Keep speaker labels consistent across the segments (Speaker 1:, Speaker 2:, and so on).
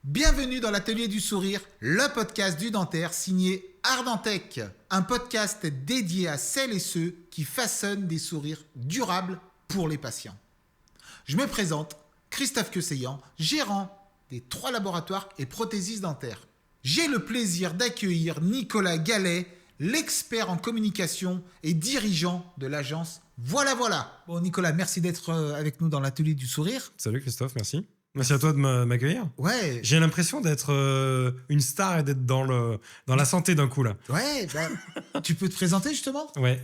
Speaker 1: Bienvenue dans l'Atelier du Sourire, le podcast du dentaire signé Ardentech, un podcast dédié à celles et ceux qui façonnent des sourires durables pour les patients. Je me présente, Christophe Queusseillan, gérant des 3 laboratoires et prothésistes dentaires. J'ai le plaisir d'accueillir Nicolas Gallet, l'expert en communication et dirigeant de l'agence Voilà Voilà. Bon Nicolas, merci d'être avec nous dans l'Atelier du Sourire.
Speaker 2: Salut Christophe, merci. Merci à toi de m'accueillir.
Speaker 1: Ouais.
Speaker 2: J'ai l'impression d'être une star et d'être dans la santé d'un coup là.
Speaker 1: Ouais, tu peux te présenter justement ?
Speaker 2: Ouais,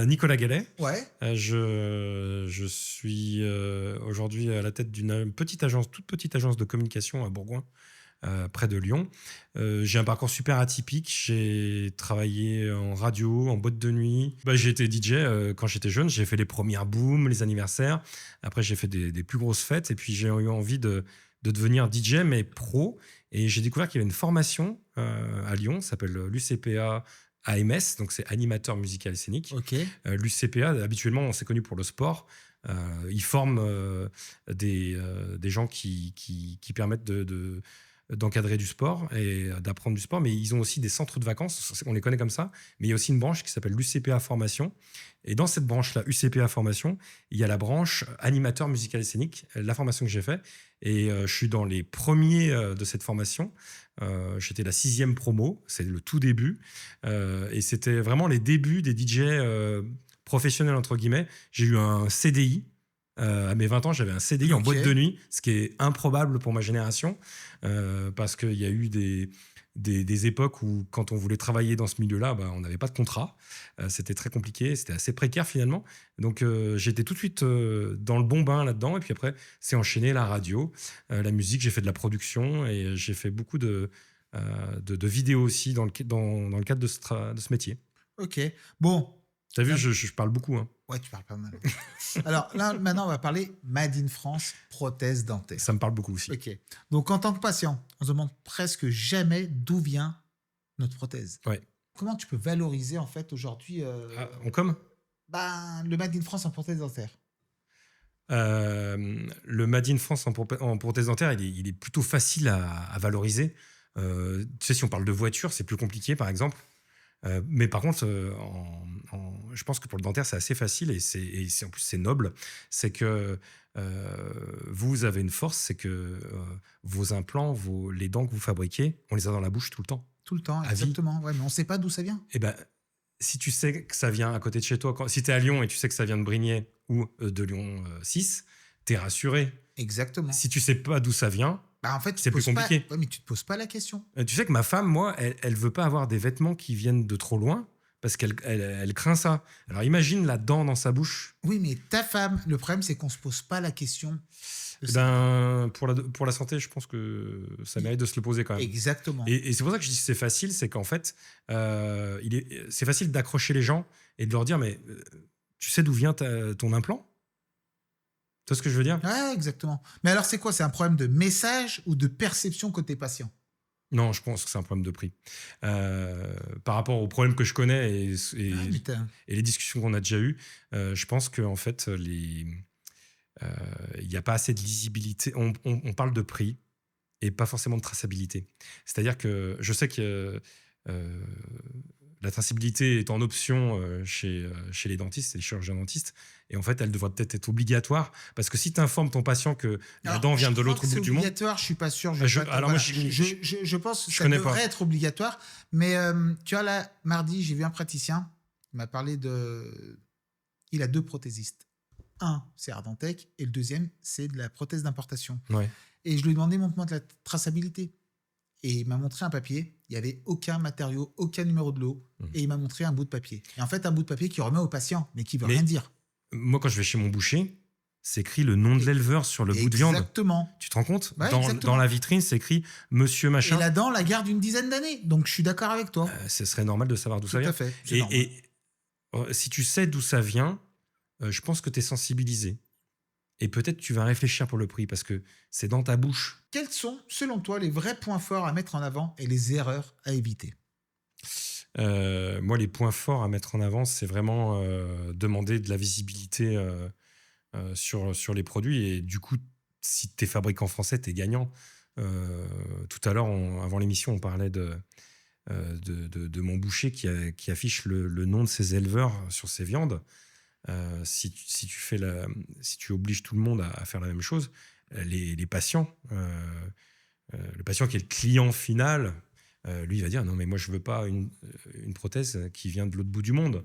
Speaker 2: Nicolas Gallet.
Speaker 1: Ouais.
Speaker 2: Je suis aujourd'hui à la tête d'une toute petite agence de communication à Bourgoin, près de Lyon. J'ai un parcours super atypique. J'ai travaillé en radio, en boîte de nuit. J'ai été DJ quand j'étais jeune. J'ai fait les premières booms, les anniversaires. Après, j'ai fait des plus grosses fêtes. Et puis, j'ai eu envie de devenir DJ, mais pro. Et j'ai découvert qu'il y avait une formation à Lyon, ça s'appelle l'UCPA AMS, donc c'est animateur musical et scénique.
Speaker 1: Ok.
Speaker 2: L'UCPA, habituellement, on s'est connu pour le sport. Ils forment des gens qui permettent d'encadrer du sport et d'apprendre du sport, mais ils ont aussi des centres de vacances, on les connaît comme ça, mais il y a aussi une branche qui s'appelle l'UCPA Formation, et dans cette branche-là, UCPA Formation, il y a la branche animateur musical et scénique, la formation que j'ai fait, et je suis dans les premiers de cette formation. J'étais la 6e promo, c'est le tout début, et c'était vraiment les débuts des DJ professionnels, entre guillemets. J'ai eu un CDI. À mes 20 ans, j'avais un CDI en boîte de nuit, ce qui est improbable pour ma génération, parce qu'il y a eu des époques où, quand on voulait travailler dans ce milieu-là, on n'avait pas de contrat. C'était très compliqué, c'était assez précaire finalement. Donc, j'étais tout de suite dans le bon bain là-dedans. Et puis après, c'est enchaîné la radio, la musique. J'ai fait de la production et j'ai fait beaucoup de vidéos aussi dans le cadre de ce métier.
Speaker 1: Ok. Bon.
Speaker 2: T'as vu, je parle beaucoup. Hein.
Speaker 1: Ouais, tu parles pas mal. Alors là, maintenant, on va parler Made in France, prothèse dentaire.
Speaker 2: Ça me parle beaucoup aussi.
Speaker 1: Ok. Donc, en tant que patient, on se demande presque jamais d'où vient notre prothèse.
Speaker 2: Ouais.
Speaker 1: Comment tu peux valoriser, en fait, aujourd'hui... le Made in France en prothèse dentaire.
Speaker 2: Le Made in France en prothèse dentaire, il est plutôt facile à valoriser. Tu sais, si on parle de voiture, c'est plus compliqué, par exemple. Mais par contre, je pense que pour le dentaire, c'est assez facile et en plus, c'est noble. C'est que vous avez une force, c'est que vos implants, les dents que vous fabriquez, on les a dans la bouche tout le temps.
Speaker 1: Tout le temps, exactement. Ouais, mais on ne sait pas d'où ça vient.
Speaker 2: Eh ben, si tu sais que ça vient à côté de chez toi, si tu es à Lyon et tu sais que ça vient de Brignais ou de Lyon 6, tu es rassuré.
Speaker 1: Exactement.
Speaker 2: Si tu ne sais pas d'où ça vient,
Speaker 1: en fait,
Speaker 2: c'est plus compliqué.
Speaker 1: Ouais, mais tu ne te poses pas la question.
Speaker 2: Tu sais que ma femme, moi, elle veut pas avoir des vêtements qui viennent de trop loin parce qu'elle craint ça. Alors imagine la dent dans sa bouche.
Speaker 1: Oui, mais ta femme, le problème, c'est qu'on ne se pose pas la question.
Speaker 2: Pour la santé, je pense que ça mérite de se le poser quand même.
Speaker 1: Exactement.
Speaker 2: Et c'est pour ça que je dis que c'est facile, c'est qu'en fait, c'est facile d'accrocher les gens et de leur dire, mais tu sais d'où vient ton implant ? Tu vois ce que je veux dire ?
Speaker 1: Ouais, exactement. Mais alors, c'est quoi ? C'est un problème de message ou de perception côté patient ?
Speaker 2: Non, je pense que c'est un problème de prix. Par rapport aux problèmes que je connais et les discussions qu'on a déjà eues, je pense qu'en fait, il n'y a pas assez de lisibilité. On parle de prix et pas forcément de traçabilité. C'est-à-dire que je sais que la traçabilité est en option chez les dentistes et les chirurgiens dentistes. Et en fait, elle devrait peut-être être obligatoire. Parce que si tu informes ton patient que la dent vient de l'autre bout du monde...
Speaker 1: C'est obligatoire, je ne suis pas sûr. Je pense que ça devrait être obligatoire. Mais tu vois, là, mardi, j'ai vu un praticien. Il m'a parlé de... Il a 2 prothésistes. Un, c'est Ardentech. Et le deuxième, c'est de la prothèse d'importation.
Speaker 2: Ouais.
Speaker 1: Et je lui ai demandé, montre-moi de la traçabilité. Et il m'a montré un papier, il n'y avait aucun matériau, aucun numéro de lot, et il m'a montré un bout de papier. Et en fait, un bout de papier qui remet au patient, mais qui ne veut rien dire.
Speaker 2: Moi, quand je vais chez mon boucher, c'est écrit le nom de l'éleveur sur le bout de viande.
Speaker 1: Exactement.
Speaker 2: Tu te rends compte ?
Speaker 1: Ouais,
Speaker 2: dans la vitrine, c'est écrit Monsieur Machin.
Speaker 1: Et la dent la garde une dizaine d'années. Donc, je suis d'accord avec toi.
Speaker 2: Ce serait normal de savoir d'où ça vient.
Speaker 1: Tout à fait.
Speaker 2: Et si tu sais d'où ça vient, je pense que tu es sensibilisé. Et peut-être tu vas réfléchir pour le prix parce que c'est dans ta bouche.
Speaker 1: Quels sont, selon toi, les vrais points forts à mettre en avant et les erreurs à éviter ?
Speaker 2: Moi, les points forts à mettre en avant, c'est vraiment demander de la visibilité sur les produits. Et du coup, si tu es fabricant français, tu es gagnant. Tout à l'heure, avant l'émission, on parlait de mon boucher qui affiche le nom de ses éleveurs sur ses viandes. Si tu obliges tout le monde à faire la même chose, les patients, le patient qui est le client final, lui, il va dire non, mais moi, je veux pas une prothèse qui vient de l'autre bout du monde.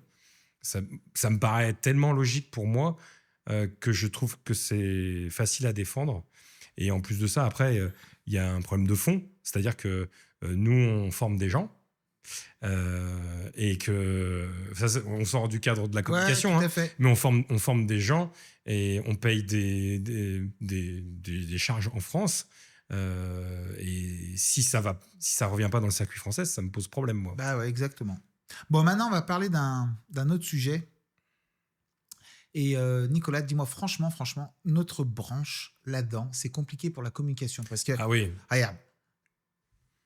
Speaker 2: Ça me paraît tellement logique pour moi que je trouve que c'est facile à défendre. Et en plus de ça, après, il y a un problème de fond, c'est-à-dire que nous, on forme des gens. Et que on sort du cadre de la communication,
Speaker 1: tout à fait.
Speaker 2: mais on forme des gens et on paye des charges en France. Et si ça revient pas dans le circuit français, ça me pose problème, moi.
Speaker 1: Bah ouais, exactement. Bon, maintenant, on va parler d'un autre sujet. Et Nicolas, dis-moi franchement, notre branche là-dedans, c'est compliqué pour la communication. Parce que,
Speaker 2: Ah oui.
Speaker 1: Regarde,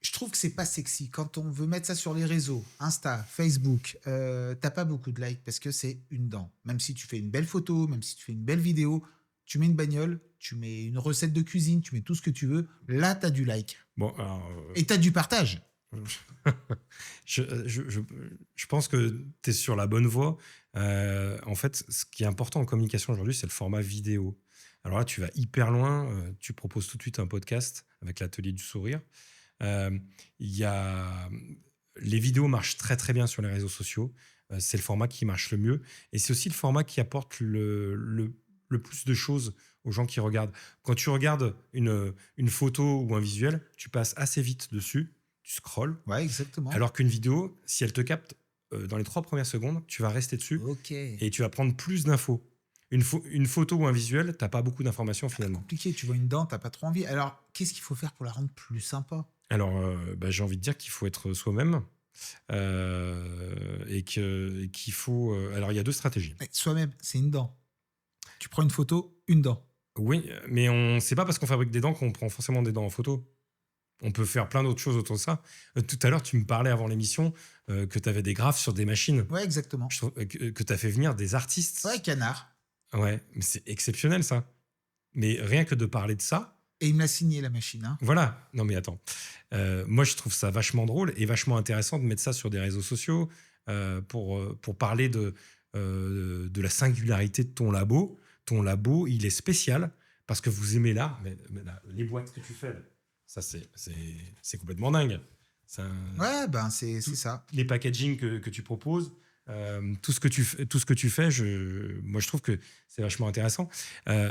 Speaker 1: je trouve que c'est pas sexy. Quand on veut mettre ça sur les réseaux, Insta, Facebook, t'as pas beaucoup de likes parce que c'est une dent. Même si tu fais une belle photo, même si tu fais une belle vidéo, tu mets une bagnole, tu mets une recette de cuisine, tu mets tout ce que tu veux, là, t'as du like.
Speaker 2: Bon, alors,
Speaker 1: Et t'as du partage.
Speaker 2: je pense que tu es sur la bonne voie. En fait, ce qui est important en communication aujourd'hui, c'est le format vidéo. Alors là, tu vas hyper loin. Tu proposes tout de suite un podcast avec l'atelier du sourire. Les vidéos marchent très très bien sur les réseaux sociaux. C'est le format qui marche le mieux. Et c'est aussi le format qui apporte le plus de choses aux gens qui regardent. Quand tu regardes une photo ou un visuel, tu passes assez vite dessus. Tu scrolles.
Speaker 1: Ouais, exactement.
Speaker 2: Alors qu'une vidéo, si elle te capte dans les 3 premières secondes, tu vas rester dessus et tu vas prendre plus d'infos. Une photo ou un visuel, tu n'as pas beaucoup d'informations finalement.
Speaker 1: C'est compliqué, tu vois une dent, tu n'as pas trop envie. Alors, qu'est-ce qu'il faut faire pour la rendre plus sympa ?
Speaker 2: Alors, j'ai envie de dire qu'il faut être soi-même et qu'il faut... alors, il y a 2 stratégies.
Speaker 1: Mais soi-même, c'est une dent. Tu prends une photo, une dent.
Speaker 2: Oui, mais c'est pas parce qu'on fabrique des dents qu'on prend forcément des dents en photo. On peut faire plein d'autres choses autour de ça. Tout à l'heure, tu me parlais avant l'émission que tu avais des graphes sur des machines.
Speaker 1: Ouais, exactement.
Speaker 2: Je trouve que tu as fait venir des artistes.
Speaker 1: Ouais, canard.
Speaker 2: Ouais, mais c'est exceptionnel ça. Mais rien que de parler de ça.
Speaker 1: Et il me l'a signé, la machine. Hein.
Speaker 2: Voilà. Non, mais attends. Moi, je trouve ça vachement drôle et vachement intéressant de mettre ça sur des réseaux sociaux pour parler de la singularité de ton labo. Ton labo, il est spécial parce que vous aimez l'art. Mais les boîtes que tu fais, ça, c'est complètement dingue.
Speaker 1: Ouais, ben c'est ça.
Speaker 2: Les packaging que tu proposes, tout ce que tu fais, moi, je trouve que c'est vachement intéressant.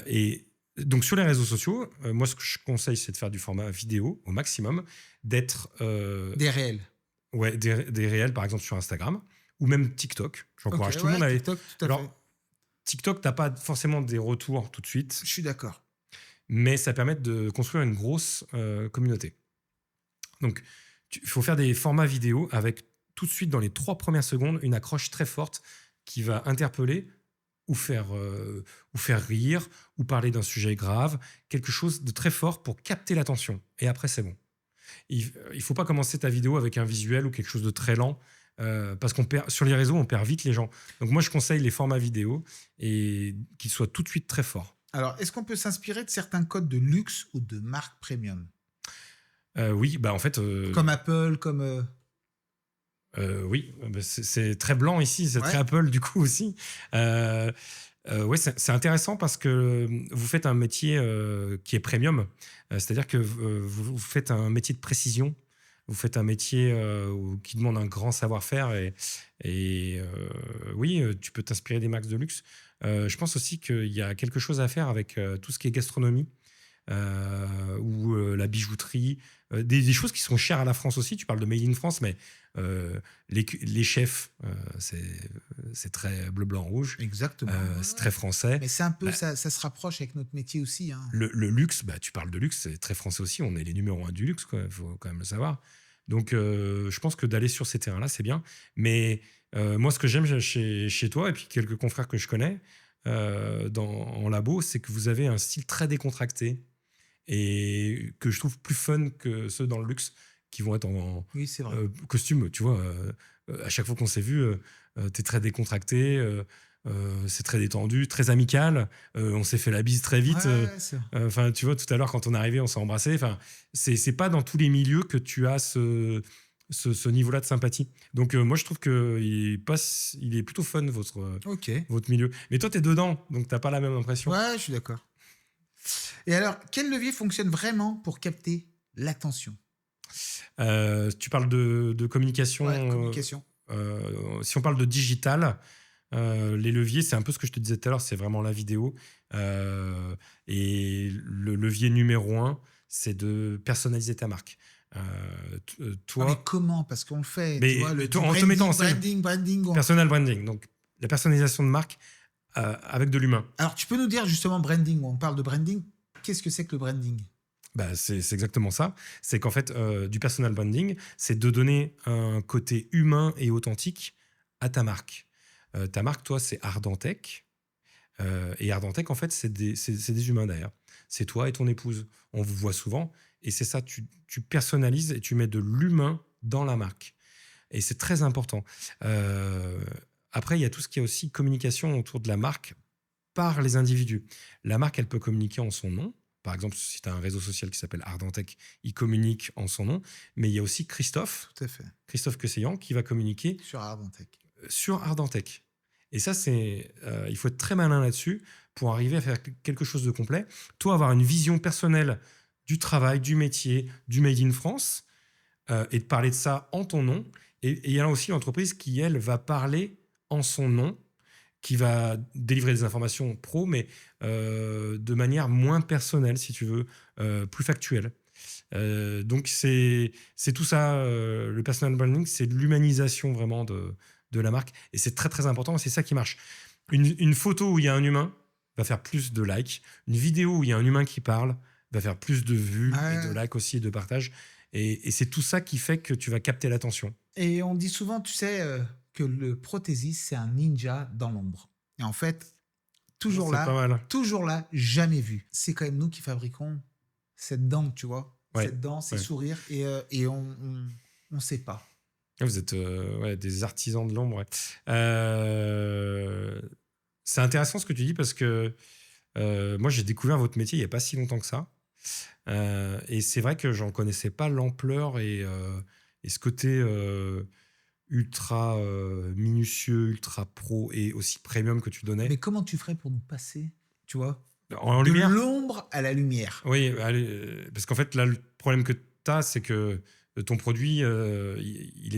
Speaker 2: Et donc, sur les réseaux sociaux, moi, ce que je conseille, c'est de faire du format vidéo au maximum, d'être...
Speaker 1: des réels.
Speaker 2: Ouais, des réels, par exemple, sur Instagram, ou même TikTok. J'encourage tout le monde à aller...
Speaker 1: TikTok, tout à fait.
Speaker 2: TikTok, tu n'as pas forcément des retours tout de suite.
Speaker 1: Je suis d'accord.
Speaker 2: Mais ça permet de construire une grosse communauté. Donc, il faut faire des formats vidéo avec tout de suite, dans les 3 premières secondes, une accroche très forte qui va interpeller ou faire rire ou parler d'un sujet grave, quelque chose de très fort pour capter l'attention. Et après, c'est bon. Il ne faut pas commencer ta vidéo avec un visuel ou quelque chose de très lent parce sur les réseaux, on perd vite les gens. Donc moi, je conseille les formats vidéo et qu'ils soient tout de suite très forts.
Speaker 1: Alors, est-ce qu'on peut s'inspirer de certains codes de luxe ou de marque premium ?
Speaker 2: Oui, bah en fait...
Speaker 1: Comme Apple, comme...
Speaker 2: oui, c'est très blanc ici, c'est très Apple du coup aussi. Ouais, c'est intéressant parce que vous faites un métier qui est premium, c'est-à-dire que vous faites un métier de précision, vous faites un métier qui demande un grand savoir-faire et oui, tu peux t'inspirer des marques de luxe. Je pense aussi qu'il y a quelque chose à faire avec tout ce qui est gastronomie ou la bijouterie, des choses qui sont chères à la France aussi. Tu parles de Made in France, mais les chefs, c'est très bleu, blanc, rouge.
Speaker 1: Exactement.
Speaker 2: C'est très français.
Speaker 1: Mais c'est un peu, ça se rapproche avec notre métier aussi. Hein.
Speaker 2: Le luxe, tu parles de luxe, c'est très français aussi. On est les numéros 1 du luxe, il faut quand même le savoir. Donc, je pense que d'aller sur ces terrains-là, c'est bien. Mais moi, ce que j'aime chez toi, et puis quelques confrères que je connais en labo, c'est que vous avez un style très décontracté et que je trouve plus fun que ceux dans le luxe qui vont être en
Speaker 1: c'est vrai.
Speaker 2: costume. Tu vois, à chaque fois qu'on s'est vu, tu es très décontracté. c'est très détendu, très amical. On s'est fait la bise très vite. Enfin, tu vois, tout à l'heure, quand on est arrivé, on s'est embrassé. Enfin, c'est pas dans tous les milieux que tu as ce niveau-là de sympathie. Donc, moi, je trouve il est plutôt fun, votre milieu. Mais toi, tu es dedans, donc tu n'as pas la même impression.
Speaker 1: Ouais, je suis d'accord. Et alors, quel levier fonctionne vraiment pour capter l'attention ?
Speaker 2: Tu parles de communication.
Speaker 1: Ouais, communication.
Speaker 2: Si on parle de digital, les leviers, c'est un peu ce que je te disais tout à l'heure, c'est vraiment la vidéo. Et le levier numéro 1, c'est de personnaliser ta marque. Toi,
Speaker 1: mais comment ? Parce qu'on le fait.
Speaker 2: Mais
Speaker 1: tu vois,
Speaker 2: en te mettant en scène.
Speaker 1: Branding.
Speaker 2: Personal branding. Donc, la personnalisation de marque avec de l'humain.
Speaker 1: Alors, tu peux nous dire justement branding, on parle de branding. Qu'est-ce que c'est que le branding ?
Speaker 2: C'est exactement ça. C'est qu'en fait, du personal branding, c'est de donner un côté humain et authentique à ta marque. Ta marque, toi, c'est Ardentech. Et Ardentech, en fait, c'est des humains derrière. C'est toi et ton épouse. On vous voit souvent. Et c'est ça, tu personnalises et tu mets de l'humain dans la marque. Et c'est très important. Après, il y a tout ce qui est aussi communication autour de la marque par les individus. La marque, elle peut communiquer en son nom. Par exemple, si tu as un réseau social qui s'appelle Ardentech, il communique en son nom. Mais il y a aussi Christophe.
Speaker 1: Tout à fait.
Speaker 2: Christophe Queusseillan qui va communiquer
Speaker 1: sur
Speaker 2: Ardentech. Et ça, il faut être très malin là-dessus pour arriver à faire quelque chose de complet. Toi, avoir une vision personnelle du travail, du métier, du Made in France, et de parler de ça en ton nom. Et il y a aussi l'entreprise qui, elle, va parler en son nom, qui va délivrer des informations pro, mais de manière moins personnelle, si tu veux, plus factuelle. Donc, c'est tout ça. Le personal branding, c'est de l'humanisation vraiment de la marque. Et c'est très, très important. C'est ça qui marche. Une photo où il y a un humain va faire plus de likes. Une vidéo où il y a un humain qui parle va faire plus de vues et de likes aussi et de partages. Et c'est tout ça qui fait que tu vas capter l'attention.
Speaker 1: Et on dit souvent, tu sais, que le prothésiste, c'est un ninja dans l'ombre. Et en fait, toujours là, jamais vu. C'est quand même nous qui fabriquons cette dent, tu vois. Ouais. Cette dent, ces sourires, et on ne sait pas.
Speaker 2: Vous êtes des artisans de l'ombre. C'est intéressant ce que tu dis parce que moi, j'ai découvert votre métier il n'y a pas si longtemps que ça. Et c'est vrai que j'en connaissais pas l'ampleur et ce côté ultra minutieux, ultra pro et aussi premium que tu donnais.
Speaker 1: Mais comment tu ferais pour nous passer, tu vois,
Speaker 2: en lumière,
Speaker 1: de l'ombre à la lumière?
Speaker 2: Oui, parce qu'en fait, là, le problème que tu as, c'est que ton produit, il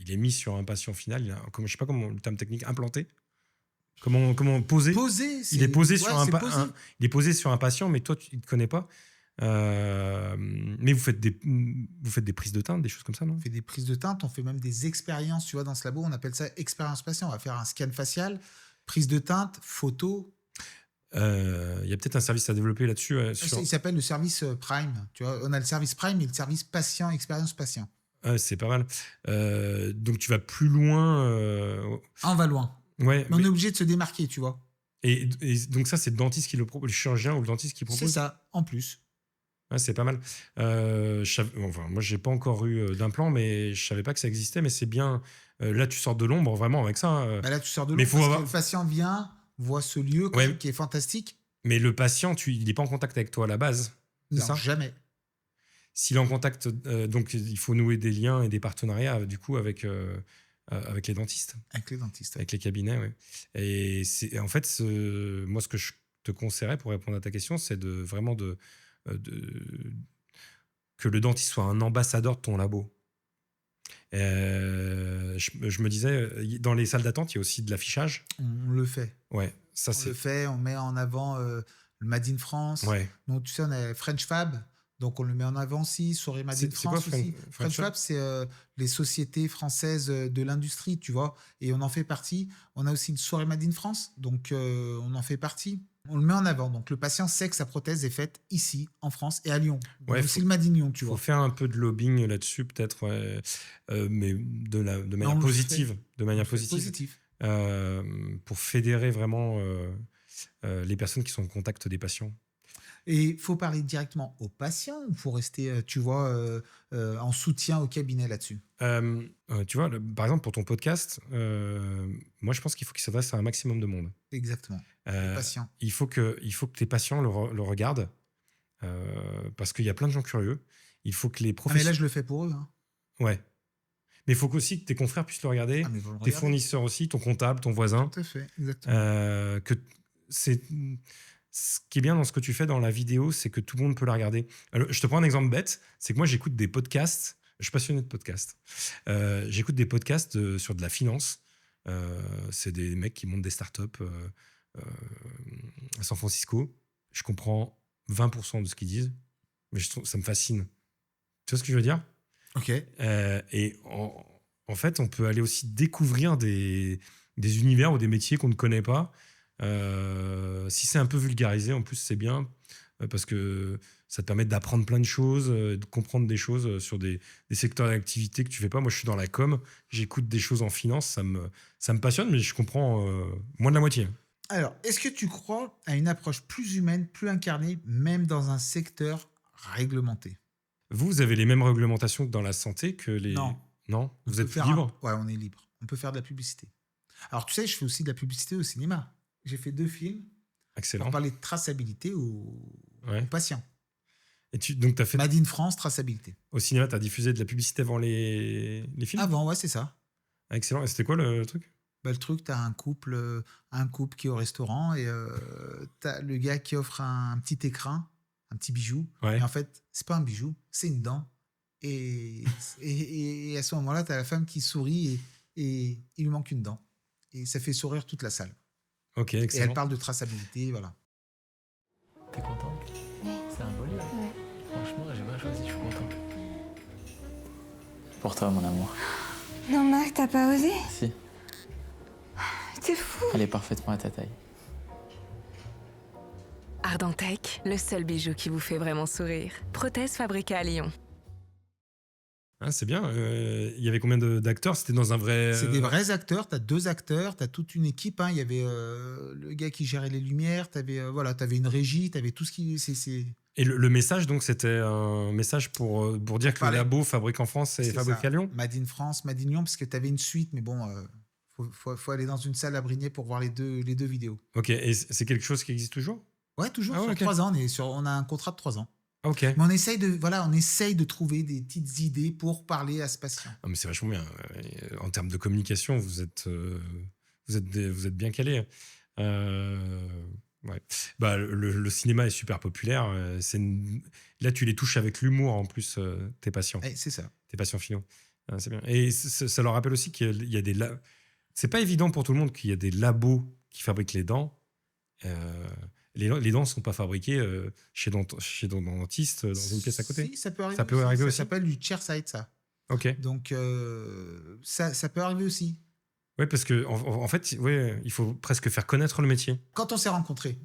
Speaker 2: est mis sur un patient final. Je ne sais pas comment le terme technique, implanté. Comment poser? Il est posé sur il est posé sur un patient, mais toi, tu ne te connais pas. Mais vous faites des prises de teinte, des choses comme ça, non?
Speaker 1: On fait des prises de teinte, on fait même des expériences, tu vois, dans ce labo, on appelle ça expérience patient. On va faire un scan facial, prise de teinte, photo.
Speaker 2: Il y a peut-être un service à développer là-dessus.
Speaker 1: Il s'appelle le service Prime. Tu vois, on a le service Prime et le service patient, expérience patient.
Speaker 2: C'est pas mal. Donc tu vas plus loin.
Speaker 1: On va loin.
Speaker 2: Ouais,
Speaker 1: mais on est obligé de se démarquer, tu vois.
Speaker 2: Et donc ça, c'est le dentiste qui le propose, le chirurgien ou le dentiste qui propose.
Speaker 1: C'est ça, en plus.
Speaker 2: Ouais, c'est pas mal. Moi, j'ai pas encore eu d'implant, mais je savais pas que ça existait. Mais c'est bien. Là, tu sors de l'ombre vraiment avec ça.
Speaker 1: Là, tu sors de l'ombre parce que le patient vient, voit ce lieu qui est fantastique.
Speaker 2: Mais le patient, il n'est pas en contact avec toi à la base.
Speaker 1: Non,
Speaker 2: ça
Speaker 1: jamais.
Speaker 2: S'il est en contact, donc il faut nouer des liens et des partenariats du coup avec les dentistes.
Speaker 1: Avec les dentistes.
Speaker 2: Avec les cabinets, oui. Et en fait, moi, ce que je te conseillerais pour répondre à ta question, c'est vraiment que le dentiste soit un ambassadeur de ton labo. Je me disais, dans les salles d'attente, il y a aussi de l'affichage.
Speaker 1: On le fait.
Speaker 2: Ouais,
Speaker 1: on met en avant le Made in France.
Speaker 2: Ouais.
Speaker 1: Donc, tu sais, on a French Fab. Donc, on le met en avant aussi, soirée Made in France aussi. French Fab, c'est les sociétés françaises de l'industrie, tu vois. Et on en fait partie. On a aussi une soirée Made in France. Donc, on en fait partie. On le met en avant. Donc, le patient sait que sa prothèse est faite ici, en France et à Lyon.
Speaker 2: Ouais,
Speaker 1: c'est le Made in Lyon, tu vois.
Speaker 2: Il faut faire un peu de lobbying là-dessus, peut-être, mais de manière positive. De manière positive. Pour fédérer vraiment les personnes qui sont en contact des patients.
Speaker 1: Et il faut parler directement aux patients ou il faut rester, tu vois, en soutien au cabinet là-dessus?
Speaker 2: Tu vois, par exemple, pour ton podcast, moi, je pense qu'il faut qu'il s'adresse à un maximum de monde.
Speaker 1: Exactement. Les
Speaker 2: Euh,
Speaker 1: patients.
Speaker 2: il faut que tes patients le regardent parce qu'il y a plein de gens curieux. Il faut que les
Speaker 1: Ah, mais là,
Speaker 2: professionnels...
Speaker 1: je le fais pour eux, hein.
Speaker 2: Ouais. Mais il faut aussi que tes confrères puissent le regarder,
Speaker 1: Ah, mais ils vont le
Speaker 2: tes
Speaker 1: regarder.
Speaker 2: fournisseurs aussi, ton comptable, ton voisin.
Speaker 1: Tout à fait, exactement.
Speaker 2: Que c'est ce qui est bien dans ce que tu fais dans la vidéo, c'est que tout le monde peut la regarder. Alors, je te prends un exemple bête, c'est que moi j'écoute des podcasts. Je suis passionné de podcasts. J'écoute des podcasts sur de la finance. C'est des mecs qui montent des startups à San Francisco. Je comprends 20% de ce qu'ils disent, mais ça me fascine. Tu vois ce que je veux dire?
Speaker 1: Ok.
Speaker 2: Et en fait, on peut aller aussi découvrir des univers ou des métiers qu'on ne connaît pas. Si c'est un peu vulgarisé, en plus, c'est bien parce que ça te permet d'apprendre plein de choses, de comprendre des choses sur des secteurs d'activité que tu fais pas. Moi, je suis dans la com, j'écoute des choses en finance, ça me passionne, mais je comprends moins de la moitié.
Speaker 1: Alors, est-ce que tu crois à une approche plus humaine, plus incarnée, même dans un secteur réglementé?
Speaker 2: Vous avez les mêmes réglementations que dans la santé que les...
Speaker 1: Non.
Speaker 2: Non,
Speaker 1: On
Speaker 2: vous
Speaker 1: peut
Speaker 2: êtes
Speaker 1: faire
Speaker 2: libre.
Speaker 1: Ouais, on est libre. On peut faire de la publicité. Alors, tu sais, je fais aussi de la publicité au cinéma. J'ai fait 2 films pour
Speaker 2: Excellent.
Speaker 1: parler de traçabilité aux
Speaker 2: Ouais.
Speaker 1: patients.
Speaker 2: Et donc, tu as fait...
Speaker 1: Made in France, traçabilité.
Speaker 2: Au cinéma, tu as diffusé de la publicité avant les films?
Speaker 1: Avant, ouais, c'est ça.
Speaker 2: Ah, excellent. Et c'était quoi le truc?
Speaker 1: Bah, le truc, tu as un couple qui est au restaurant et tu as le gars qui offre un petit écrin, un petit bijou.
Speaker 2: Ouais.
Speaker 1: Et en fait, c'est pas un bijou, c'est une dent. Et à ce moment-là, tu as la femme qui sourit et il lui manque une dent. Et ça fait sourire toute la salle.
Speaker 2: Ok,
Speaker 1: Et elle
Speaker 2: excellent.
Speaker 1: parle de traçabilité, voilà.
Speaker 3: T'es content? C'est un beau lieu.
Speaker 4: Ouais.
Speaker 3: Franchement, j'ai bien choisi, je suis content. Pour toi, mon amour.
Speaker 4: Non, Marc, t'as pas osé?
Speaker 3: Si,
Speaker 4: T'es fou.
Speaker 3: elle est parfaitement à ta taille.
Speaker 5: Ardentech, le seul bijou qui vous fait vraiment sourire. Prothèse fabriquée à Lyon.
Speaker 2: Ah, c'est bien. Il y avait combien d'acteurs? C'était dans un vrai...
Speaker 1: C'est des vrais acteurs, tu as 2 acteurs, tu as toute une équipe. Hein. Il y avait le gars qui gérait les lumières, tu avais t'avais une régie, tu avais tout ce qui...
Speaker 2: Et le message, donc, c'était un message pour dire que
Speaker 1: Parler.
Speaker 2: le labo fabrique en France et
Speaker 1: C'est
Speaker 2: fabrique
Speaker 1: ça.
Speaker 2: à Lyon?
Speaker 1: Made in France, Made in Lyon, parce que tu avais une suite, mais bon, faut aller dans une salle à Brignais pour voir les deux vidéos.
Speaker 2: Ok, et c'est quelque chose qui existe toujours?
Speaker 1: Ouais, toujours
Speaker 2: Ah ouais,
Speaker 1: sur
Speaker 2: ok.
Speaker 1: 3 ans, on a un contrat de 3 ans.
Speaker 2: Ah, ok.
Speaker 1: Mais on essaye de trouver des petites idées pour parler à ce patient.
Speaker 2: Ah, mais c'est vachement bien. En termes de communication, vous êtes bien calé. Ouais. Bah, le cinéma est super populaire. Là, tu les touches avec l'humour en plus, tes patients.
Speaker 1: C'est ça.
Speaker 2: Tes patients finaux. Ah, c'est bien. Et ça leur rappelle aussi qu'il y a des... C'est pas évident pour tout le monde qu'il y a des labos qui fabriquent les dents. Les dents ne sont pas fabriquées chez ton dentiste dans une pièce à côté.
Speaker 1: Si, ça peut arriver.
Speaker 2: Ça peut arriver aussi.
Speaker 1: Ça s'appelle du chairside, ça.
Speaker 2: Ok.
Speaker 1: Donc, ça peut arriver aussi.
Speaker 2: Ouais, parce que en fait, ouais, il faut presque faire connaître le métier.
Speaker 1: Quand on s'est rencontrés,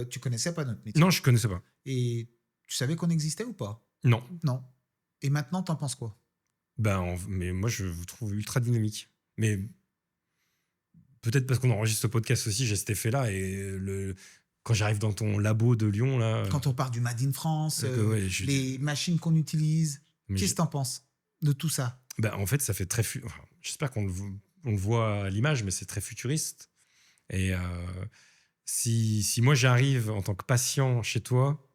Speaker 1: tu connaissais pas notre métier.
Speaker 2: Non, je connaissais pas.
Speaker 1: Et tu savais qu'on existait ou pas?
Speaker 2: Non.
Speaker 1: Non. Et maintenant, t'en penses quoi?
Speaker 2: Mais moi, je vous trouve ultra dynamique. Mais peut-être parce qu'on enregistre ce podcast aussi, j'ai cet effet-là. Et quand j'arrive dans ton labo de Lyon, là.
Speaker 1: Quand on parle du Made in France,
Speaker 2: ouais,
Speaker 1: les machines qu'on utilise,
Speaker 2: mais
Speaker 1: qu'est-ce que t'en penses de tout ça?
Speaker 2: en fait, ça fait très. Enfin, j'espère qu'on le voit à l'image, mais c'est très futuriste. Et si moi j'arrive en tant que patient chez toi,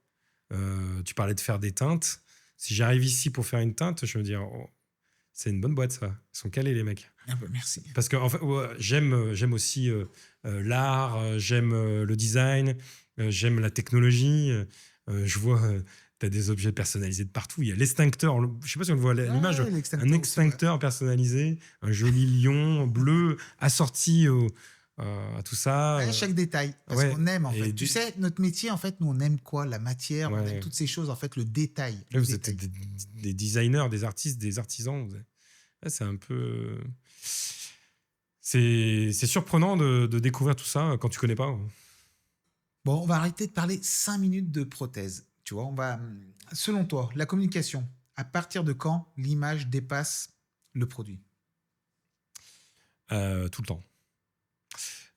Speaker 2: tu parlais de faire des teintes. Si j'arrive ici pour faire une teinte, je me dis, oh, c'est une bonne boîte, ça. Ils sont calés, les mecs.
Speaker 1: Ah bah, merci.
Speaker 2: Parce que en fait, ouais, j'aime aussi l'art, j'aime le design, j'aime la technologie. Je vois, tu as des objets personnalisés de partout. Il y a l'extincteur, je sais pas si on le voit à l'image,
Speaker 1: Ouais,
Speaker 2: un extincteur personnalisé, un joli lion bleu assorti à tout ça.
Speaker 1: Ouais, chaque détail. Parce
Speaker 2: ouais.
Speaker 1: qu'on aime, en
Speaker 2: Et
Speaker 1: fait. Tu sais, notre métier, en fait, nous, on aime quoi? La matière, on
Speaker 2: Ouais.
Speaker 1: aime toutes ces choses, en fait, le détail.
Speaker 2: Là,
Speaker 1: le
Speaker 2: vous êtes
Speaker 1: détail.
Speaker 2: des designers, des artistes, des artisans. Là, c'est un peu... C'est surprenant de découvrir tout ça quand tu connais pas.
Speaker 1: Bon, on va arrêter de parler 5 minutes de prothèse. Tu vois, selon toi, la communication, à partir de quand l'image dépasse le produit?
Speaker 2: Tout le temps.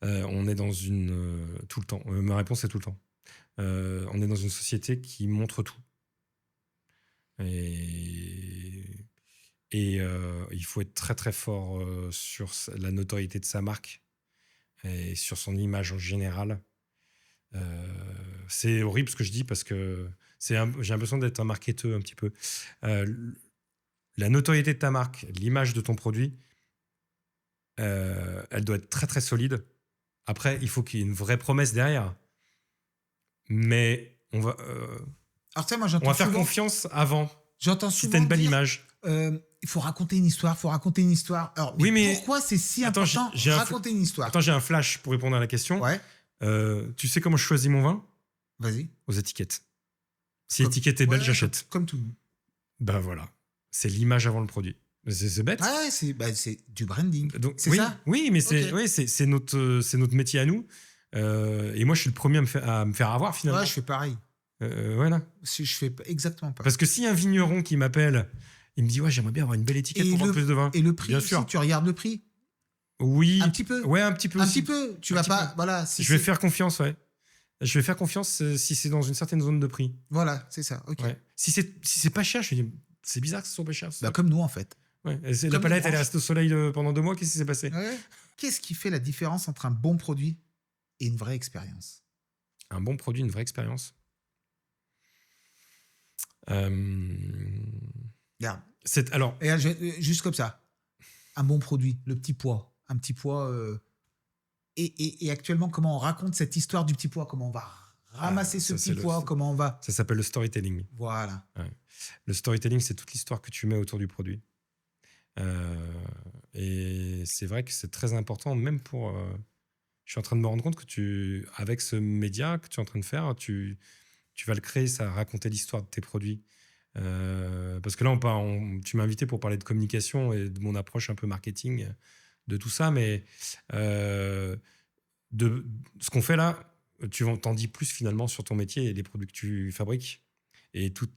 Speaker 2: On est dans une... tout le temps. Ma réponse est tout le temps. On est dans une société qui montre tout. Et il faut être très très fort sur la notoriété de sa marque et sur son image en général. C'est horrible ce que je dis parce que j'ai l'impression d'être un marketeur un petit peu. La notoriété de ta marque, l'image de ton produit, elle doit être très très solide. Après, il faut qu'il y ait une vraie promesse derrière. Mais on va faire confiance avant.
Speaker 1: J'entends
Speaker 2: si
Speaker 1: souvent
Speaker 2: tu as une belle
Speaker 1: dire,
Speaker 2: image.
Speaker 1: Il faut raconter une histoire, Alors,
Speaker 2: Oui, mais
Speaker 1: pourquoi c'est si
Speaker 2: attends,
Speaker 1: important
Speaker 2: j'ai
Speaker 1: raconter une histoire?
Speaker 2: Attends, j'ai un flash pour répondre à la question.
Speaker 1: Ouais,
Speaker 2: Tu sais comment je choisis mon vin?
Speaker 1: vas-y.
Speaker 2: Aux étiquettes. Si l'étiquette est belle,
Speaker 1: Ouais,
Speaker 2: j'achète.
Speaker 1: Comme tout le monde.
Speaker 2: Ben voilà. C'est l'image avant le produit. C'est bête.
Speaker 1: Ouais, c'est du branding.
Speaker 2: Donc,
Speaker 1: c'est
Speaker 2: oui,
Speaker 1: ça?
Speaker 2: Oui, mais
Speaker 1: Ok.
Speaker 2: c'est notre métier à nous. Et moi, je suis le premier à me faire avoir finalement.
Speaker 1: Ouais, je fais pareil.
Speaker 2: Voilà.
Speaker 1: Je fais exactement pareil.
Speaker 2: Parce que si un vigneron qui m'appelle, il me dit ouais, j'aimerais bien avoir une belle étiquette pour vendre plus de vin.
Speaker 1: Et le prix
Speaker 2: Bien
Speaker 1: aussi,
Speaker 2: sûr.
Speaker 1: tu regardes le prix.
Speaker 2: Oui.
Speaker 1: Un petit peu.
Speaker 2: Ouais, un petit peu.
Speaker 1: Un
Speaker 2: aussi.
Speaker 1: petit peu. Tu
Speaker 2: Un
Speaker 1: vas
Speaker 2: petit
Speaker 1: pas.
Speaker 2: peu.
Speaker 1: Voilà.
Speaker 2: Je vais faire confiance, ouais. Je vais faire confiance si c'est dans une certaine zone de prix.
Speaker 1: Voilà, c'est ça. Ok.
Speaker 2: Ouais. Si c'est pas cher, je me dis c'est bizarre que ce soit pas cher.
Speaker 1: Bah, comme nous, en fait.
Speaker 2: Ouais. Et la
Speaker 1: comme
Speaker 2: palette,
Speaker 1: les
Speaker 2: elle est
Speaker 1: branches.
Speaker 2: restée au soleil pendant 2 mois. Qu'est-ce qui s'est passé?
Speaker 1: Ouais. Qu'est-ce qui fait la différence entre un bon produit et une vraie expérience?
Speaker 2: Un bon produit, une vraie expérience.
Speaker 1: Regarde.
Speaker 2: Alors,
Speaker 1: Et juste comme ça. Un bon produit, le petit pois. Un petit pois. Et actuellement, comment on raconte cette histoire du petit pois? Comment on va ramasser ce
Speaker 2: ça,
Speaker 1: petit pois? Comment on va.
Speaker 2: ça s'appelle le storytelling.
Speaker 1: Voilà.
Speaker 2: Le storytelling, c'est toute l'histoire que tu mets autour du produit. Et c'est vrai que c'est très important, même pour. Je suis en train de me rendre compte que avec ce média que tu es en train de faire, tu vas le créer, ça, raconter l'histoire de tes produits. Parce que là, tu m'as invité pour parler de communication et de mon approche un peu marketing de tout ça, mais de ce qu'on fait là, tu t'en dis plus finalement sur ton métier et les produits que tu fabriques et toute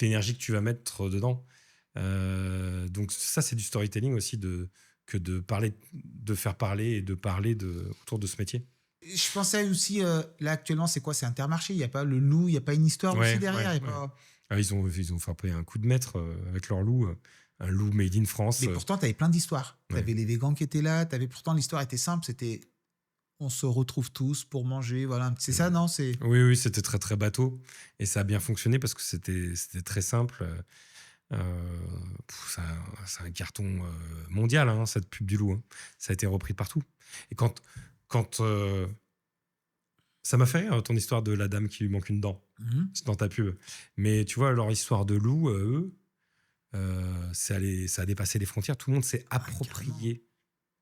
Speaker 2: l'énergie que tu vas mettre dedans. Donc ça, c'est du storytelling aussi, que de faire parler et de parler autour de ce métier.
Speaker 1: Je pensais aussi, là actuellement, c'est quoi? C'est Intermarché. Il n'y a pas le loup, il n'y a pas une histoire aussi derrière. Il y a pas...
Speaker 2: Ils ont frappé un coup de maître avec leur loup, un loup made in France.
Speaker 1: Mais pourtant, tu avais plein d'histoires. Tu
Speaker 2: Ouais.
Speaker 1: avais les végans qui étaient là. Pourtant, l'histoire était simple. C'était on se retrouve tous pour manger. Voilà. C'est ça, non?
Speaker 2: Oui, c'était très très bateau et ça a bien fonctionné parce que c'était très simple. C'est un carton mondial, hein, cette pub du loup. Hein. Ça a été repris partout. Et quand ça m'a fait rire, ton histoire de la dame qui lui manque une dent. C'est dans ta pub. Mais tu vois, leur histoire de loup, eux, ça a dépassé les frontières. Tout le monde s'est approprié.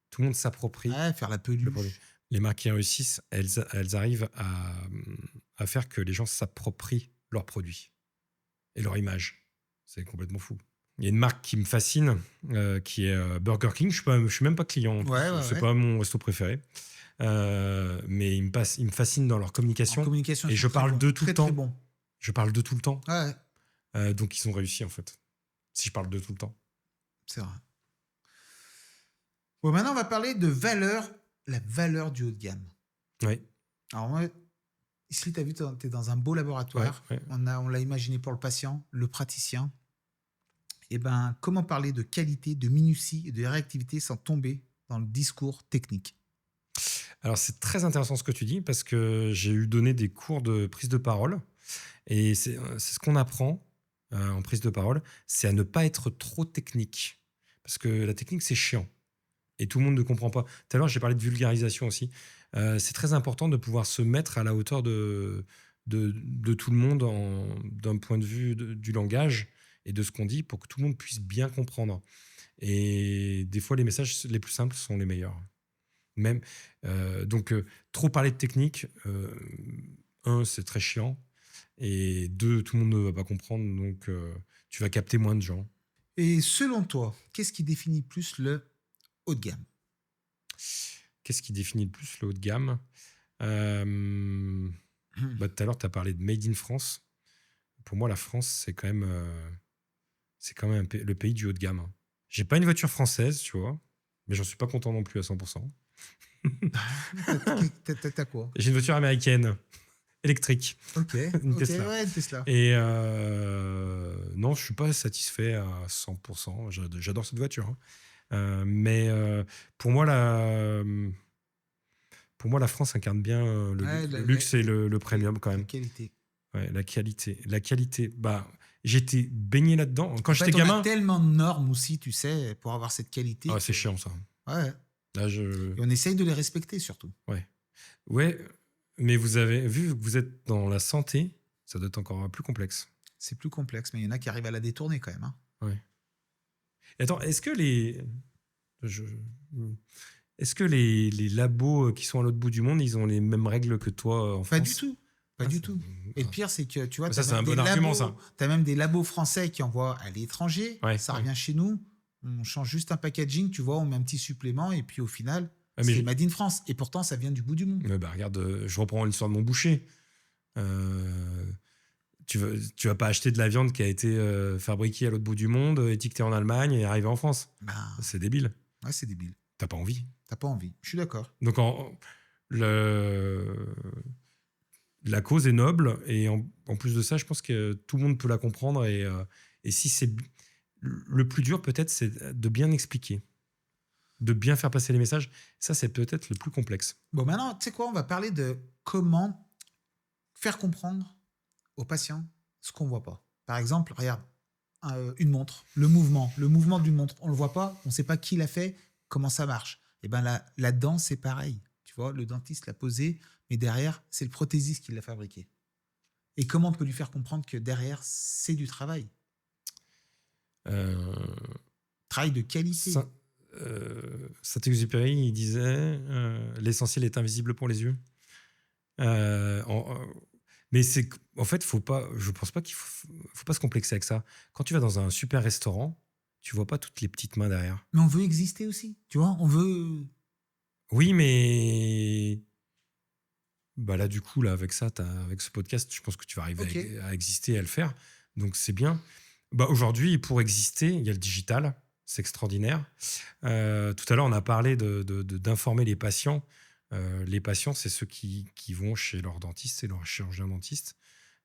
Speaker 2: Tout le monde s'approprie.
Speaker 1: Ouais, faire la peluche.
Speaker 2: Les marques qui réussissent, elles arrivent à faire que les gens s'approprient leurs produits et leur image. C'est complètement fou. Il y a une marque qui me fascine, qui est Burger King. Je suis même pas client. C'est pas mon resto préféré. Mais il me fascine dans leur communication. Et je parle de tout le temps.
Speaker 1: Très bon.
Speaker 2: Je parle de tout le temps.
Speaker 1: Ouais.
Speaker 2: Donc ils ont réussi en fait. Si je parle de tout le temps.
Speaker 1: C'est vrai. Bon, maintenant on va parler de la valeur du haut de gamme.
Speaker 2: Oui.
Speaker 1: Alors moi, ici tu as vu, tu es dans un beau laboratoire.
Speaker 2: Ouais.
Speaker 1: On l'a imaginé pour le patient, le praticien. Et ben, comment parler de qualité, de minutie et de réactivité sans tomber dans le discours technique?
Speaker 2: Alors, c'est très intéressant ce que tu dis parce que j'ai eu donné des cours de prise de parole et c'est ce qu'on apprend en prise de parole, c'est à ne pas être trop technique parce que la technique, c'est chiant et tout le monde ne comprend pas. Tout à l'heure, j'ai parlé de vulgarisation aussi. C'est très important de pouvoir se mettre à la hauteur de tout le monde d'un point de vue du langage et de ce qu'on dit pour que tout le monde puisse bien comprendre. Et des fois, les messages les plus simples sont les meilleurs. Même donc trop parler de technique, c'est très chiant, et 2, tout le monde ne va pas comprendre, donc tu vas capter moins de gens.
Speaker 1: Et selon toi, qu'est-ce qui définit plus le haut de gamme?
Speaker 2: Qu'est-ce qui définit le plus le haut de gamme? Tout à l'heure tu as parlé de Made in France. Pour moi, la France, c'est quand même le pays du haut de gamme. J'ai pas une voiture française, tu vois, mais j'en suis pas content non plus à 100%.
Speaker 1: T'as quoi?
Speaker 2: J'ai une voiture américaine. électrique.
Speaker 1: Ok,
Speaker 2: Une
Speaker 1: ok,
Speaker 2: Tesla.
Speaker 1: ouais, une Tesla.
Speaker 2: Et non, je suis pas satisfait à 100%. J'adore cette voiture, hein. Mais pour moi, la France incarne bien
Speaker 1: Ouais,
Speaker 2: le luxe et le premium quand
Speaker 1: La
Speaker 2: même.
Speaker 1: qualité.
Speaker 2: Ouais, la qualité. La qualité, bah, j'étais baigné là-dedans. Quand
Speaker 1: En
Speaker 2: j'étais
Speaker 1: fait, on
Speaker 2: gamin,
Speaker 1: a tellement de normes aussi, tu sais, pour avoir cette qualité.
Speaker 2: c'est chiant ça.
Speaker 1: Ouais.
Speaker 2: Là,
Speaker 1: Et on essaye de les respecter surtout.
Speaker 2: Ouais, mais vous avez vu que vous êtes dans la santé, ça doit être encore plus complexe.
Speaker 1: C'est plus complexe, mais il y en a qui arrivent à la détourner quand même. Hein.
Speaker 2: Et attends, est-ce que les labos qui sont à l'autre bout du monde, ils ont les mêmes règles que toi en
Speaker 1: Pas
Speaker 2: France?
Speaker 1: du tout. Pas
Speaker 2: Ah,
Speaker 1: du
Speaker 2: c'est-
Speaker 1: tout. Et le pire, c'est que tu vois,
Speaker 2: Ça, c'est un bon argument, ça.
Speaker 1: Tu as même des labos français qui envoient à l'étranger.
Speaker 2: Ouais,
Speaker 1: Ça
Speaker 2: ouais.
Speaker 1: revient chez nous. On change juste un packaging, tu vois, on met un petit supplément et puis au final,
Speaker 2: Ah, mais
Speaker 1: c'est Made in France. Et pourtant, ça vient du bout du monde.
Speaker 2: Bah, regarde, je reprends l'histoire de mon boucher. Tu vas pas acheter de la viande qui a été fabriquée à l'autre bout du monde, étiquetée en Allemagne et arrivée en France.
Speaker 1: Ben,
Speaker 2: C'est débile.
Speaker 1: ouais, c'est débile.
Speaker 2: T'as pas envie.
Speaker 1: T'as pas envie. Je suis d'accord.
Speaker 2: Donc, la cause est noble et en plus de ça, je pense que tout le monde peut la comprendre. Et si c'est le plus dur, peut-être, c'est de bien expliquer, de bien faire passer les messages. Ça, c'est peut-être le plus complexe.
Speaker 1: Bon, maintenant, tu sais quoi, on va parler de comment faire comprendre aux patients ce qu'on voit pas. Par exemple, regarde, une montre, le mouvement d'une montre, on le voit pas, on sait pas qui l'a fait, comment ça marche. Et ben là-dedans, c'est pareil. Tu vois, le dentiste l'a posé, mais derrière, c'est le prothésiste qui l'a fabriqué. Et comment on peut lui faire comprendre que derrière, c'est du travail. Travail de qualité.
Speaker 2: Saint-Exupéry, il disait l'essentiel est invisible pour les yeux. Mais en fait, je pense pas qu'il faut pas se complexer avec ça. Quand tu vas dans un super restaurant, tu vois pas toutes les petites mains derrière.
Speaker 1: Mais on veut exister aussi, tu vois, on veut...
Speaker 2: Oui, mais bah là, du coup, là, avec ça, avec ce podcast, je pense que tu vas arriver à exister et à le faire. Donc, c'est bien. Bah, aujourd'hui, pour exister, il y a le digital. C'est extraordinaire. Tout à l'heure, on a parlé d'informer les patients. Les patients, c'est ceux qui vont chez leur dentiste et leur chirurgien dentiste.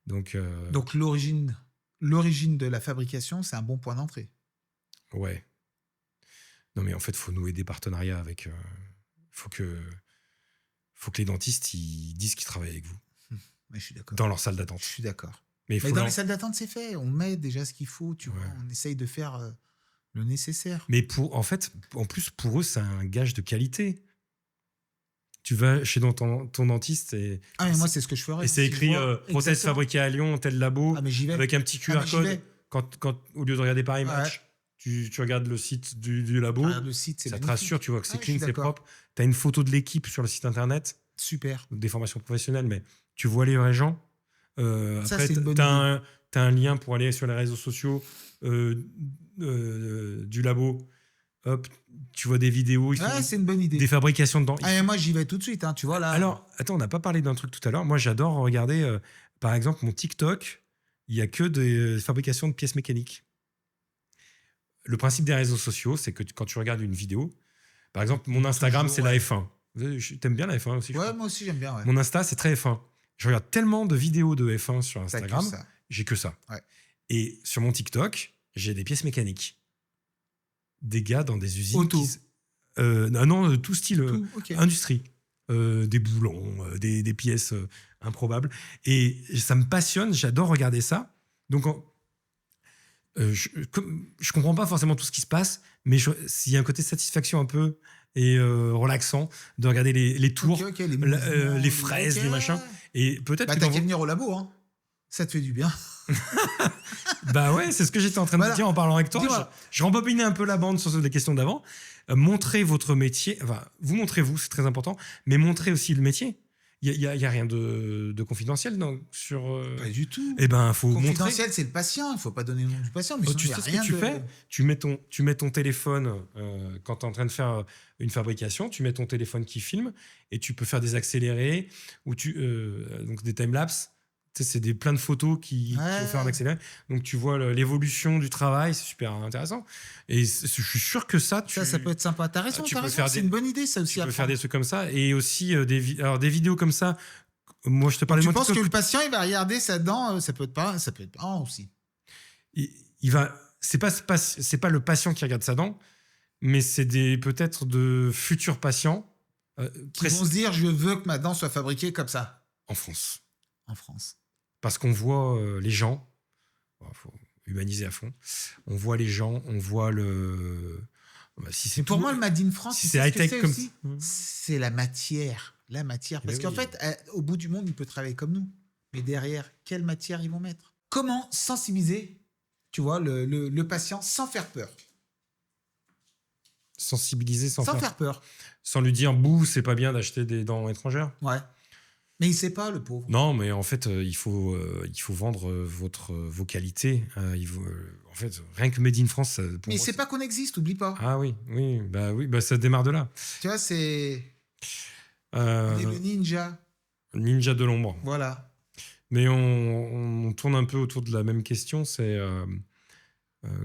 Speaker 2: Donc
Speaker 1: l'origine de la fabrication, c'est un bon point d'entrée.
Speaker 2: Ouais. Non, mais en fait, il faut nouer des partenariats avec... faut que les dentistes ils disent qu'ils travaillent avec vous.
Speaker 1: Mais je suis d'accord.
Speaker 2: Dans leur salle d'attente.
Speaker 1: Je suis d'accord.
Speaker 2: Mais
Speaker 1: dans les salles d'attente, c'est fait. On met déjà ce qu'il faut, tu
Speaker 2: Ouais.
Speaker 1: vois. On essaye de faire le nécessaire.
Speaker 2: Mais en plus, pour eux, c'est un gage de qualité. Tu vas chez ton dentiste et...
Speaker 1: Ah, mais moi, c'est ce que je ferais.
Speaker 2: Et c'est
Speaker 1: Si je
Speaker 2: écrit
Speaker 1: vois-
Speaker 2: prothèse
Speaker 1: Exactement.
Speaker 2: fabriquée à Lyon, tel labo,
Speaker 1: Ah, mais j'y vais.
Speaker 2: avec un petit QR
Speaker 1: Ah, mais j'y
Speaker 2: code.
Speaker 1: vais.
Speaker 2: Quand, au lieu de regarder Paris
Speaker 1: Ouais.
Speaker 2: Match, tu regardes le site du labo,
Speaker 1: Regarde le site, c'est
Speaker 2: ça te
Speaker 1: magnifique.
Speaker 2: rassure, tu vois que c'est
Speaker 1: Ouais, je
Speaker 2: clean,
Speaker 1: suis
Speaker 2: c'est
Speaker 1: d'accord.
Speaker 2: propre. Tu as une photo de l'équipe sur le site internet,
Speaker 1: Super.
Speaker 2: des formations professionnelles, mais tu vois les vrais gens.
Speaker 1: Ça,
Speaker 2: Après,
Speaker 1: c'est une bonne
Speaker 2: tu as un lien pour aller sur les réseaux sociaux du labo. Hop, tu vois des vidéos,
Speaker 1: Ouais, c'est une bonne idée.
Speaker 2: des fabrications de dents.
Speaker 1: Ah, mais moi, j'y vais tout de suite. Hein, tu vois, là.
Speaker 2: Alors, attends, on n'a pas parlé d'un truc tout à l'heure. Moi, j'adore regarder, par exemple, mon TikTok. Il n'y a que des fabrications de pièces mécaniques. Le principe des réseaux sociaux, c'est que quand tu regardes une vidéo, par exemple, mon Instagram,
Speaker 1: Toujours,
Speaker 2: c'est
Speaker 1: ouais.
Speaker 2: la F1. T'aimes bien la F1 aussi, je
Speaker 1: Ouais,
Speaker 2: crois.
Speaker 1: moi aussi, j'aime bien. Ouais.
Speaker 2: Mon Insta, c'est très F1. Je regarde tellement de vidéos de F1 sur
Speaker 1: T'as que
Speaker 2: Instagram,
Speaker 1: ça.
Speaker 2: j'ai que ça.
Speaker 1: Ouais.
Speaker 2: Et sur mon TikTok, j'ai des pièces mécaniques. Des gars dans des usines.
Speaker 1: Auto.
Speaker 2: Non, tout style.
Speaker 1: Tout, ok.
Speaker 2: Industrie, des boulons, des pièces improbables. Et ça me passionne, j'adore regarder ça. Donc, je comprends pas forcément tout ce qui se passe, mais s'il y a un côté satisfaction un peu et relaxant de regarder les tours,
Speaker 1: Ok, les mouvements,
Speaker 2: les fraises,
Speaker 1: ok.
Speaker 2: les machins. Et peut-être
Speaker 1: Bah,
Speaker 2: que
Speaker 1: t'as
Speaker 2: dans
Speaker 1: qu'à venir au labo, hein. Ça te fait du bien.
Speaker 2: Bah ouais, c'est ce que j'étais en train de
Speaker 1: Voilà.
Speaker 2: dire en parlant avec toi.
Speaker 1: Dis-moi.
Speaker 2: Je rembobinais un peu la bande sur les questions d'avant. Montrez votre métier. Enfin, vous montrez-vous, c'est très important, mais montrez aussi le métier. Il y a rien de confidentiel sur.
Speaker 1: Pas du tout.
Speaker 2: Eh ben, faut montrer.
Speaker 1: Confidentiel, c'est le patient. Il faut pas donner le nom du patient. Mais
Speaker 2: Oh,
Speaker 1: sinon,
Speaker 2: tu
Speaker 1: y a
Speaker 2: sais ce
Speaker 1: rien
Speaker 2: que tu
Speaker 1: de-
Speaker 2: fais? Tu mets ton téléphone quand tu es en train de faire une fabrication, tu mets ton téléphone qui filme et tu peux faire des accélérés ou donc des timelapses. Tu sais, c'est plein de photos qui vont faire en accéléré. Donc tu vois l'évolution du travail, c'est super intéressant. Et je suis sûr que ça,
Speaker 1: Ça peut être sympa. T'as raison,
Speaker 2: tu
Speaker 1: t'as
Speaker 2: peux
Speaker 1: raison.
Speaker 2: faire
Speaker 1: C'est
Speaker 2: des-
Speaker 1: une bonne idée, ça aussi.
Speaker 2: tu
Speaker 1: à
Speaker 2: peux faire
Speaker 1: prendre.
Speaker 2: des trucs comme ça. Et aussi des vidéos comme ça Moi, je te parlais
Speaker 1: Tu
Speaker 2: de
Speaker 1: penses que
Speaker 2: TikTok.
Speaker 1: le patient, il va regarder sa dent, ça peut être marrant aussi.
Speaker 2: Il va. C'est pas le patient qui regarde sa dent, mais c'est peut-être de futurs patients
Speaker 1: Qui vont se dire, je veux que ma dent soit fabriquée comme ça,
Speaker 2: en France.
Speaker 1: en France.
Speaker 2: Parce qu'on voit les gens. Il faut humaniser à fond. On voit les gens, on voit le. Si c'est
Speaker 1: Mais pour
Speaker 2: tout-
Speaker 1: moi, le Made in France,
Speaker 2: si
Speaker 1: tu
Speaker 2: c'est
Speaker 1: sais ce que
Speaker 2: high-tech
Speaker 1: c'est
Speaker 2: comme
Speaker 1: aussi
Speaker 2: ça.
Speaker 1: C'est la matière. La matière. Parce
Speaker 2: Mais
Speaker 1: qu'en
Speaker 2: oui.
Speaker 1: fait, au bout du monde, il peut travailler comme nous. Mais derrière, quelle matière ils vont mettre? Comment sensibiliser, tu vois, le patient sans faire peur?
Speaker 2: Sensibiliser sans
Speaker 1: Sans
Speaker 2: faire.
Speaker 1: faire peur.
Speaker 2: Sans lui dire, bouh, c'est pas bien d'acheter des dents étrangères.
Speaker 1: Ouais. Mais il sait pas, le pauvre.
Speaker 2: Non, mais en fait, il faut vendre vos qualités. En fait, rien que Made in France, pour
Speaker 1: Mais
Speaker 2: moi,
Speaker 1: c'est pas qu'on existe, oublie pas.
Speaker 2: Ah oui, ça démarre de là.
Speaker 1: Tu vois, c'est
Speaker 2: Euh,
Speaker 1: on est le ninja.
Speaker 2: Ninja de l'ombre.
Speaker 1: Voilà.
Speaker 2: Mais on tourne un peu autour de la même question, c'est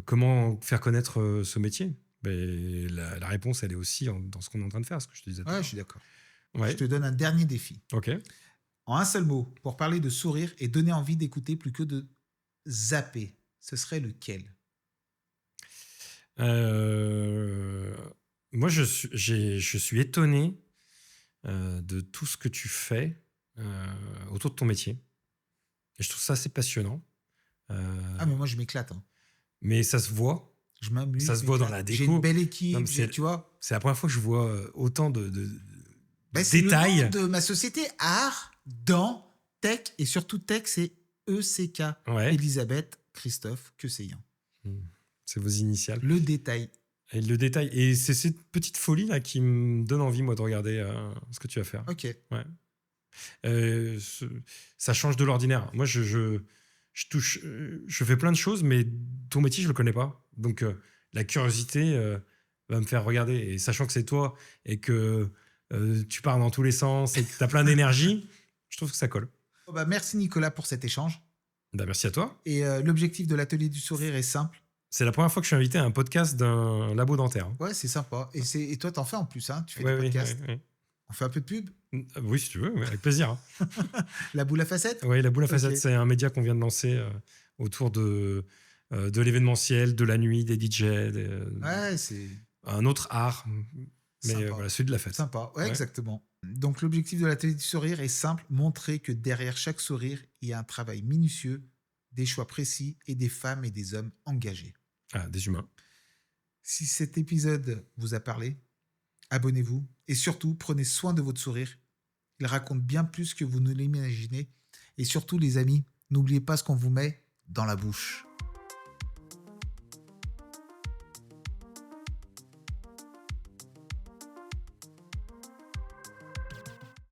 Speaker 2: comment faire connaître ce métier. Mais la réponse, elle est aussi dans ce qu'on est en train de faire, ce que je te disais. tout à
Speaker 1: Ouais,
Speaker 2: l'heure.
Speaker 1: je suis d'accord.
Speaker 2: Ouais.
Speaker 1: Je te donne un dernier défi.
Speaker 2: Ok.
Speaker 1: En un seul mot, pour parler de sourire et donner envie d'écouter plus que de zapper, ce serait lequel?
Speaker 2: Moi, je suis étonné de tout ce que tu fais autour de ton métier. Et je trouve ça assez passionnant.
Speaker 1: Ah, mais moi, je m'éclate. Hein.
Speaker 2: Mais ça se voit.
Speaker 1: Je m'amuse.
Speaker 2: Ça se
Speaker 1: je
Speaker 2: voit dans
Speaker 1: m'éclate.
Speaker 2: la
Speaker 1: J'ai
Speaker 2: déco.
Speaker 1: une belle équipe,
Speaker 2: Non, mais
Speaker 1: tu vois.
Speaker 2: C'est la première fois que je vois autant de
Speaker 1: C'est le
Speaker 2: détails.
Speaker 1: nom de ma société, art, dans, tech, et surtout tech, c'est ECK.
Speaker 2: Ouais.
Speaker 1: Elisabeth, Christophe, Queseyan.
Speaker 2: C'est vos initiales.
Speaker 1: Le détail.
Speaker 2: Et le détail. Et c'est cette petite folie là qui me donne envie, moi, de regarder ce que tu vas faire.
Speaker 1: Ok.
Speaker 2: Ça change de l'ordinaire. Moi, je touche, je fais plein de choses, mais ton métier, je le connais pas. Donc, la curiosité va me faire regarder. Et sachant que c'est toi et que tu pars dans tous les sens et que tu as plein d'énergie, je trouve que ça colle.
Speaker 1: Oh, bah, merci Nicolas pour cet échange.
Speaker 2: Bah, merci à toi.
Speaker 1: Et l'objectif de l'atelier du sourire est simple.
Speaker 2: C'est la première fois que je suis invité à un podcast d'un labo dentaire.
Speaker 1: Ouais, c'est sympa. Et toi, t'en fais en plus, hein. Tu fais
Speaker 2: Ouais,
Speaker 1: des
Speaker 2: oui,
Speaker 1: podcasts.
Speaker 2: ouais.
Speaker 1: On fait un peu de pub.
Speaker 2: Oui, si tu veux, avec plaisir. Hein.
Speaker 1: La boule à facettes.
Speaker 2: Oui, La Boule à Facettes,
Speaker 1: Ok.
Speaker 2: c'est un média qu'on vient de lancer autour de l'événementiel, de la nuit, des DJ,
Speaker 1: Ouais, c'est
Speaker 2: un autre art, mais
Speaker 1: sympa.
Speaker 2: voilà, celui de la fête.
Speaker 1: Sympa. Ouais,
Speaker 2: Ouais.
Speaker 1: exactement. Donc, l'objectif de l'atelier du sourire est simple, montrer que derrière chaque sourire, il y a un travail minutieux, des choix précis et des femmes et des hommes engagés.
Speaker 2: Ah, des humains.
Speaker 1: Si cet épisode vous a parlé, abonnez-vous et surtout, prenez soin de votre sourire. Il raconte bien plus que vous ne l'imaginez. Et surtout, les amis, n'oubliez pas ce qu'on vous met dans la bouche.